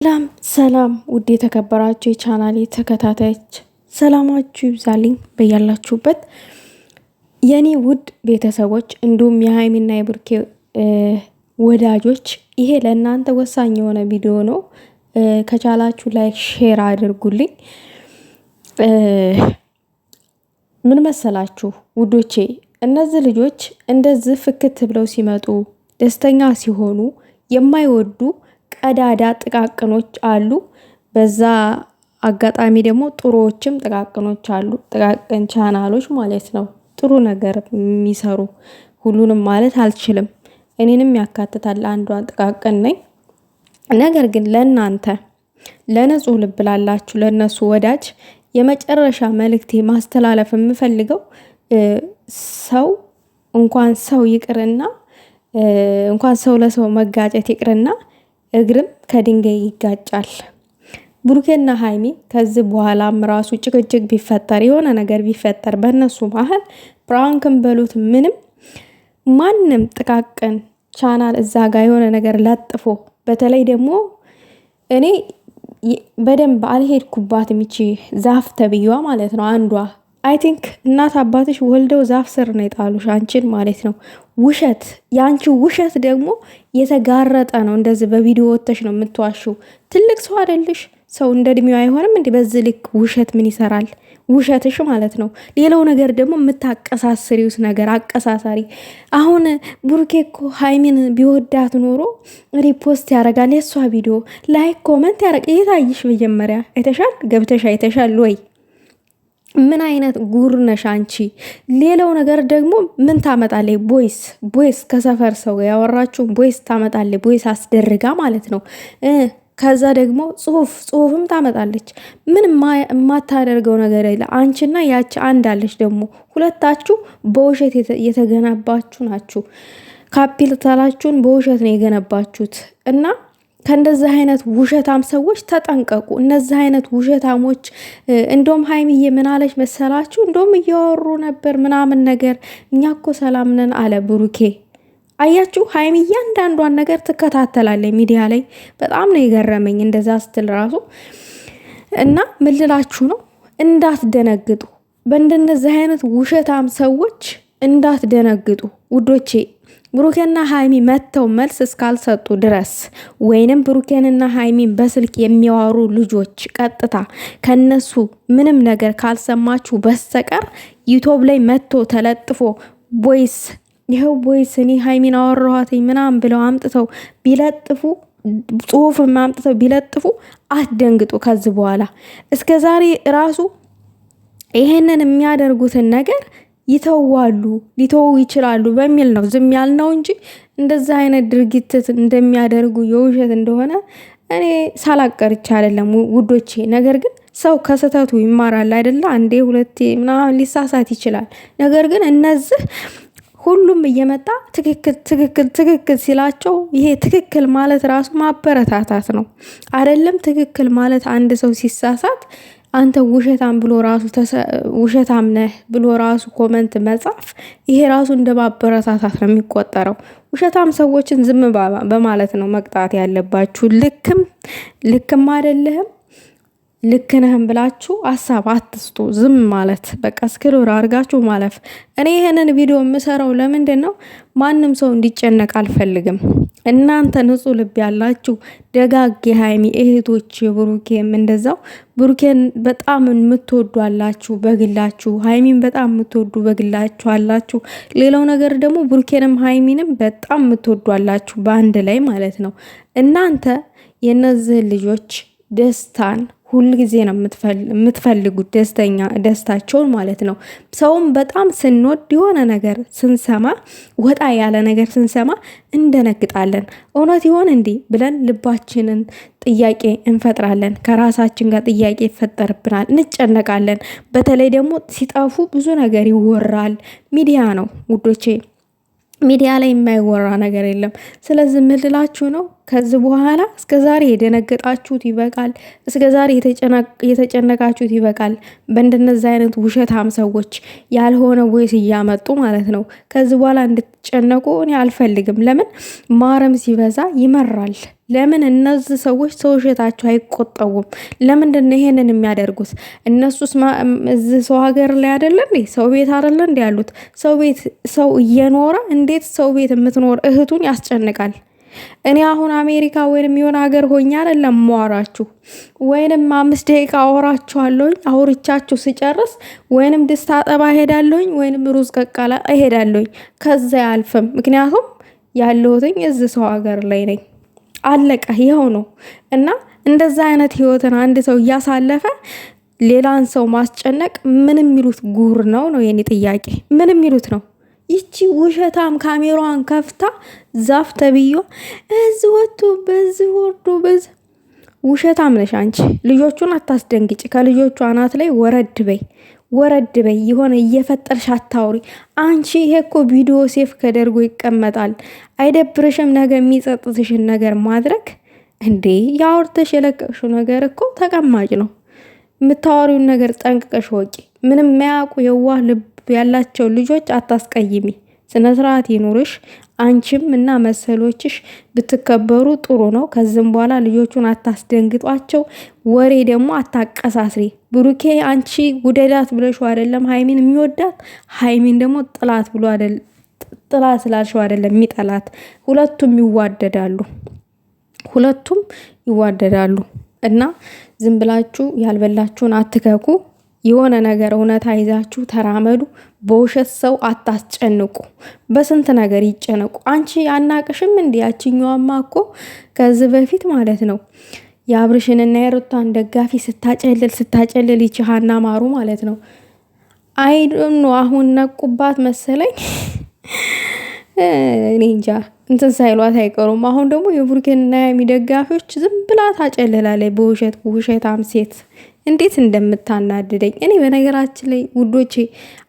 ሰላም ሰላም ውድ የተከበራችሁ የቻናሌ ተከታታዮች ሰላማችሁ ይብዛልኝ በያላችሁበት። የኔ ውድ ቤተሰቦች እንዲሁም የሀይሚና የብሩኬ ወዳጆች ይሄ ለእናንተ ወሳኝ የሆነ ቪዲዮ ነው። ከቻላችሁ ላይክ ሼር አድርጉልኝ። ምን መሰላችሁ ውዶቼ፣ እነዚህ ልጆች እንደዚህ ፍክት ብለው ሲመጡ ደስተኛ ሲሆኑ የማይወዱ ቀዳዳ ጥቃቅኖች አሉ። በዛ አጋጣሚ ደግሞ ጥሩዎችም ጥቃቅኖች አሉ። ጥቃቅን ቻናሎች ማለት ነው፣ ጥሩ ነገር የሚሰሩ። ሁሉንም ማለት አልችልም፣ እኔንም ያካትታል። አንዷን ጥቃቅን ነኝ። ነገር ግን ለእናንተ ለንጹህ ልብ ላላችሁ ለነሱ ወዳጅ የመጨረሻ መልእክቴ ማስተላለፍ የምፈልገው ሰው እንኳን ሰው ይቅርና እንኳን ሰው ለሰው መጋጨት ይቅርና እግርም ከድንጋይ ይጋጫል። ብሩኬና ሀይሚ ከዚህ በኋላም ራሱ ጭቅጭቅ ቢፈጠር የሆነ ነገር ቢፈጠር በእነሱ መሀል ፕራንክን በሉት ምንም ማንም ጥቃቅን ቻናል እዛ ጋር የሆነ ነገር ለጥፎ በተለይ ደግሞ እኔ በደንብ አልሄድኩባት ሚቺ ዛፍ ተብዬዋ ማለት ነው። አንዷ አይ ቲንክ እናት አባትሽ ወልደው ዛፍ ስር ነው የጣሉሽ አንቺን ማለት ነው። ውሸት የአንቺ ውሸት ደግሞ የተጋረጠ ነው። እንደዚህ በቪዲዮ ወጥተሽ ነው የምትዋሽው። ትልቅ ሰው አይደልሽ? ሰው እንደ እድሜው አይሆንም እንዴ? በዚህ ልክ ውሸት ምን ይሰራል? ውሸትሽ ማለት ነው። ሌላው ነገር ደግሞ የምታቀሳስሪውስ ነገር አቀሳሳሪ። አሁን ብሩኬ እኮ ሀይሚን ቢወዳት ኖሮ ሪፖስት ያደርጋል የሷ ቪዲዮ ላይክ ኮመንት ያደርግ። የታይሽ መጀመሪያ አይተሻል? ገብተሽ አይተሻል ወይ? ምን አይነት ጉር ነሽ አንቺ? ሌላው ነገር ደግሞ ምን ታመጣለች? ቦይስ ከሰፈር ሰው ያወራችሁ ቦይስ ታመጣለች። ቦይስ አስደርጋ ማለት ነው። ከዛ ደግሞ ጽሁፍም ታመጣለች። ምን የማታደርገው ነገር የለ። አንቺና ያቺ አንድ አለች ደግሞ ሁለታችሁ በውሸት የተገነባችሁ ናችሁ። ካፒታላችሁን በውሸት ነው የገነባችሁት እና ከእንደዚህ አይነት ውሸታም ሰዎች ተጠንቀቁ። እነዚህ አይነት ውሸታሞች እንደውም ሀይሚዬ ምን አለች መሰላችሁ? እንደውም እያወሩ ነበር ምናምን ነገር እኛ እኮ ሰላም ነን አለ ብሩኬ። አያችሁ ሀይሚ እያንዳንዷን ነገር ትከታተላለች ሚዲያ ላይ። በጣም ነው የገረመኝ እንደዛ ስትል ራሱ እና ምን ልላችሁ ነው፣ እንዳትደነግጡ በእንደነዚህ አይነት ውሸታም ሰዎች እንዳትደነግጡ ውዶቼ። ብሩኬና ሀይሚ መተው መልስ እስካልሰጡ ድረስ ወይንም ብሩኬንና ሀይሚን በስልክ የሚያወሩ ልጆች ቀጥታ ከነሱ ምንም ነገር ካልሰማችሁ በስተቀር ዩቲዩብ ላይ መቶ ተለጥፎ ቦይስ ይኸው ቦይስ እኔ ሀይሚን አወራኋት ምናምን ብለው አምጥተው ቢለጥፉ ጽሁፍም አምጥተው ቢለጥፉ አትደንግጡ። ከዚህ በኋላ እስከ ዛሬ ራሱ ይሄንን የሚያደርጉትን ነገር ይተዋሉ ሊተው ይችላሉ በሚል ነው ዝም ያልነው እንጂ እንደዛ አይነት ድርጊት እንደሚያደርጉ የውሸት እንደሆነ እኔ ሳላቀርቻ አይደለም ውዶቼ። ነገር ግን ሰው ከስተቱ ይማራል አይደለ? አንዴ ሁለቴ ምናምን ሊሳሳት ይችላል። ነገር ግን እነዚህ ሁሉም እየመጣ ትክክል ሲላቸው ይሄ ትክክል ማለት ራሱ ማበረታታት ነው አይደለም? ትክክል ማለት አንድ ሰው ሲሳሳት አንተ ውሸታም ብሎ ራሱ ውሸታም ነህ ብሎ ራሱ ኮመንት መጻፍ ይሄ ራሱ እንደ ማበረታታት ነው የሚቆጠረው። ውሸታም ሰዎችን ዝም በማለት ነው መቅጣት ያለባችሁ። ልክም አይደለህም ልክ ነህም ብላችሁ ሀሳብ አትስጡ። ዝም ማለት በቃ ስክሮል አድርጋችሁ ማለፍ። እኔ ይሄንን ቪዲዮ የምሰራው ለምንድን ነው? ማንም ሰው እንዲጨነቅ አልፈልግም። እናንተ ንጹህ ልብ ያላችሁ ደጋግ የሀይሚ እህቶች የብሩኬም እንደዛው ብሩኬን በጣም የምትወዱ አላችሁ በግላችሁ፣ ሀይሚን በጣም የምትወዱ በግላችሁ አላችሁ። ሌላው ነገር ደግሞ ብሩኬንም ሀይሚንም በጣም የምትወዱ አላችሁ በአንድ ላይ ማለት ነው። እናንተ የነዚህ ልጆች ደስታን ሁል ጊዜ ነው የምትፈልጉት፣ ደስታቸውን ማለት ነው። ሰውም በጣም ስንወድ የሆነ ነገር ስንሰማ ወጣ ያለ ነገር ስንሰማ እንደነግጣለን። እውነት ይሆን እንዲህ ብለን ልባችንን ጥያቄ እንፈጥራለን። ከራሳችን ጋር ጥያቄ ይፈጠርብናል፣ እንጨነቃለን። በተለይ ደግሞ ሲጠፉ ብዙ ነገር ይወራል። ሚዲያ ነው ውዶቼ፣ ሚዲያ ላይ የማይወራ ነገር የለም። ስለዚህ ምልላችሁ ነው ከዚህ በኋላ እስከ ዛሬ የደነገጣችሁት ይበቃል። እስከ ዛሬ የተጨነቃችሁት ይበቃል። በእንደነዚህ አይነት ውሸታም ሰዎች ያልሆነ ወይስ እያመጡ ማለት ነው። ከዚህ በኋላ እንድትጨነቁ እኔ አልፈልግም። ለምን ማረም ሲበዛ ይመራል። ለምን እነዚህ ሰዎች ሰው ውሸታቸው አይቆጠቡም? ለምንድን ነው ይሄንን የሚያደርጉት? እነሱስ እዚህ ሰው ሀገር ላይ አይደለ እንዴ? ሰው ቤት አይደለ እንዴ ያሉት? ሰው ቤት ሰው እየኖረ እንዴት ሰው ቤት የምትኖር እህቱን ያስጨንቃል? እኔ አሁን አሜሪካ ወይንም የሆነ ሀገር ሆኜ አይደለም ማወራችሁ፣ ወይንም 5 ደቂቃ አወራችኋለሁኝ። አውርቻችሁ ስጨርስ ወይንም ድስት አጠባ እሄዳለሁኝ፣ ወይንም ሩዝ ቀቃላ እሄዳለሁኝ። ከዛ አያልፍም። ምክንያቱም ያለሁትኝ እዚህ ሰው ሀገር ላይ ነኝ። አለቀ። ይኸው ነው። እና እንደዛ አይነት ህይወትን አንድ ሰው እያሳለፈ ሌላን ሰው ማስጨነቅ ምን የሚሉት ጉር ነው ነው የኔ ጥያቄ። ምን የሚሉት ነው? ይቺ ውሸታም ካሜራዋን ከፍታ ዛፍ ተብዮ እዚህ ወጥቶ በዚህ ወርዶ በዚህ ውሸታም ነሽ አንቺ። ልጆቹን አታስደንግጭ። ከልጆቹ አናት ላይ ወረድ በይ፣ ወረድ በይ። የሆነ እየፈጠርሽ አታውሪ አንቺ። ይሄ እኮ ቪዲዮ ሴፍ ከደርጎ ይቀመጣል። አይደብርሽም? ነገ የሚጸጥትሽን ነገር ማድረግ እንዴ? ያወርተሽ የለቀቅሽው ነገር እኮ ተቀማጭ ነው። የምታወሪውን ነገር ጠንቅቀሽ ወቂ። ምንም የማያውቁ የዋህ ልብ ያላቸው ልጆች አታስቀይሚ። ስነ ስርዓት ይኑርሽ። አንቺም እና መሰሎችሽ ብትከበሩ ጥሩ ነው። ከዚህም በኋላ ልጆቹን አታስደንግጧቸው። ወሬ ደግሞ አታቀሳስሪ። ብሩኬ አንቺ ውደዳት ብለሽው አይደለም ሃይሚን የሚወዳት፣ ሃይሚን ደግሞ ጥላት ብሎ አይደለም ጥላት ስላልሽው አይደለም የሚጠላት። ሁለቱም ይዋደዳሉ፣ ሁለቱም ይዋደዳሉ። እና ዝም ብላችሁ ያልበላችሁን አትከኩ። የሆነ ነገር እውነታ ይዛችሁ ተራመዱ። በውሸት ሰው አታስጨንቁ። በስንት ነገር ይጨነቁ። አንቺ አናቅሽም እንዲ ያችኛዋማ እኮ ከዚህ በፊት ማለት ነው የአብርሽንና የሩታን ደጋፊ ስታጨልል ይችሃና ማሩ ማለት ነው። አይዶኖ አሁን ነቁባት መሰለኝ። እኔ እንጃ እንትን ሳይሏት አይቀሩም። አሁን ደግሞ የቡርኬንና የሚደጋፊዎች ዝም ብላ ታጨልላለች። በውሸት ውሸታም ሴት እንዴት እንደምታናድደኝ እኔ። በነገራችን ላይ ውዶቼ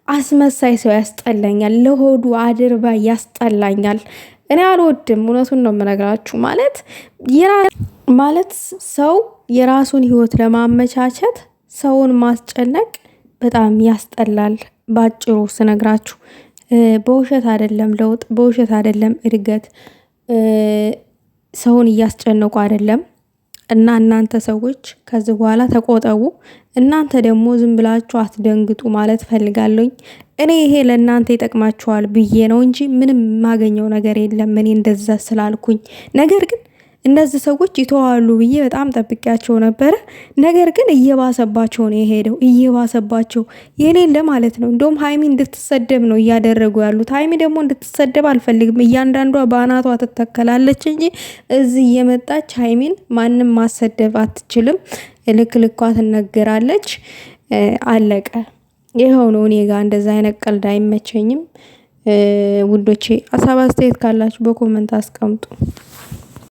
አስመሳይ ሰው ያስጠላኛል። ለሆዱ አድርባ ያስጠላኛል። እኔ አልወድም። እውነቱን ነው የምነግራችሁ። ማለት ሰው የራሱን ህይወት ለማመቻቸት ሰውን ማስጨነቅ በጣም ያስጠላል። ባጭሩ ስነግራችሁ በውሸት አይደለም ለውጥ፣ በውሸት አይደለም እድገት። ሰውን እያስጨነቁ አይደለም። እና እናንተ ሰዎች ከዚህ በኋላ ተቆጠቡ። እናንተ ደግሞ ዝም ብላችሁ አትደንግጡ ማለት ፈልጋለሁኝ። እኔ ይሄ ለእናንተ ይጠቅማችኋል ብዬ ነው እንጂ ምንም የማገኘው ነገር የለም እኔ እንደዛ ስላልኩኝ። ነገር ግን እነዚህ ሰዎች ይተዋሉ ብዬ በጣም ጠብቂያቸው ነበረ። ነገር ግን እየባሰባቸው ነው የሄደው፣ እየባሰባቸው የሌለ ማለት ነው። እንደውም ሃይሚ እንድትሰደብ ነው እያደረጉ ያሉት። ሃይሚ ደግሞ እንድትሰደብ አልፈልግም። እያንዳንዷ በአናቷ ትተከላለች እንጂ እዚህ እየመጣች ሃይሚን ማንም ማሰደብ አትችልም። ልክ ልኳ ትነገራለች። አለቀ። ይኸው ነው። እኔ ጋር እንደዛ አይነት ቀልድ አይመቸኝም። ውዶቼ ሀሳብ አስተያየት ካላችሁ በኮመንት አስቀምጡ።